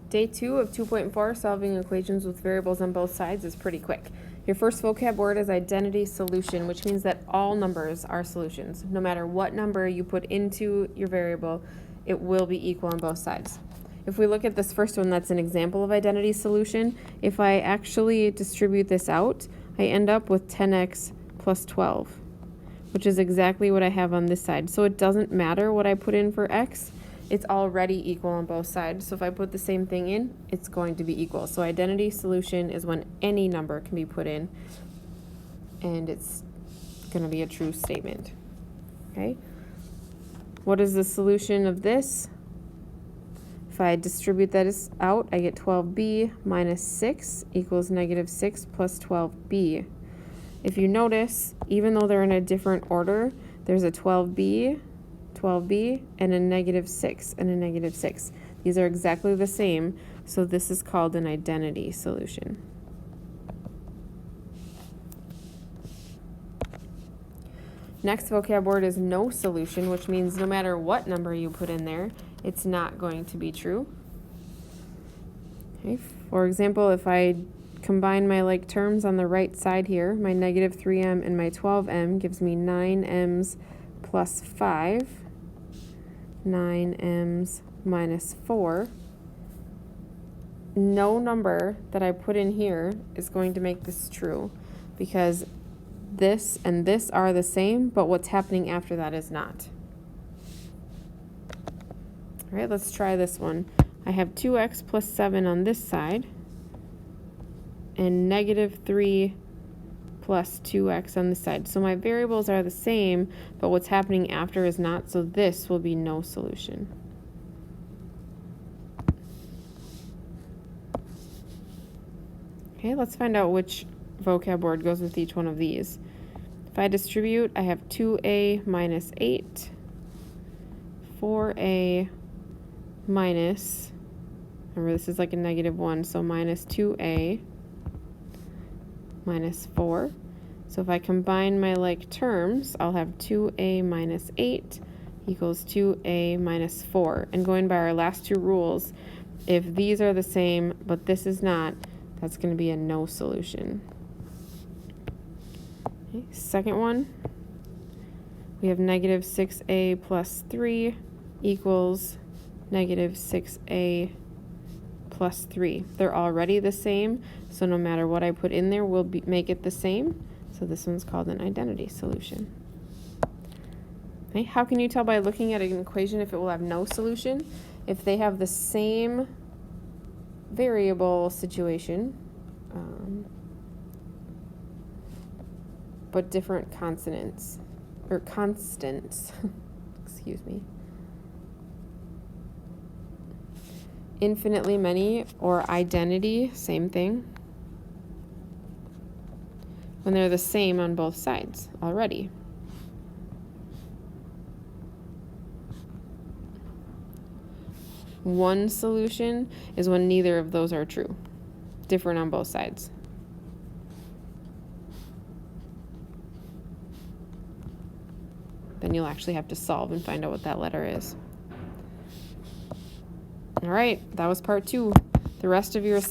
Day 2 of 2.4, solving equations with variables on both sides, is pretty quick. Your first vocab word is identity solution, which means that all numbers are solutions. No matter what number you put into your variable, it will be equal on both sides. If we look at this first one, that's an example of identity solution. If I actually distribute this out, I end up with 10x plus 12, which is exactly what I have on this side. So it doesn't matter what I put in for x. It's already equal on both sides. So if I put the same thing in, it's going to be equal. So identity solution is when any number can be put in, and it's going to be a true statement. Okay? What is the solution of this? If I distribute that out, I get 12b minus 6 equals negative 6 plus 12b. If you notice, even though they're in a different order, there's a 12b, and a negative 6, and a negative 6. These are exactly the same, so this is called an identity solution. Next vocab word is no solution, which means no matter what number you put in there, it's not going to be true. Okay. For example, if I combine my like terms on the right side here, my negative 3m and my 12m gives me 9m's plus 5, 9m's minus 4. No number that I put in here is going to make this true, because this and this are the same, but what's happening after that is not. All right, let's try this one. I have 2x plus 7 on this side, and negative 3 plus 2x on this side. So my variables are the same, but what's happening after is not, so this will be no solution. Okay, let's find out which vocab word goes with each one of these. If I distribute, I have 2a minus 8, 4a minus, remember this is like a negative 1, so minus 2a minus 4. So if I combine my like terms, I'll have 2a minus 8 equals 2a minus 4. And going by our last two rules, if these are the same but this is not, that's going to be a no solution. Okay, second one, we have negative 6a plus 3 equals negative 6a plus 3. They're already the same, so no matter what I put in there will make it the same. So this one's called an identity solution. Okay, how can you tell by looking at an equation if it will have no solution? If they have the same variable situation, but different consonants, or constants, excuse me. Infinitely many or identity, same thing. When they're the same on both sides already. One solution is when neither of those are true, different on both sides. Then you'll actually have to solve and find out what that letter is. All right, that was part 2. The rest of your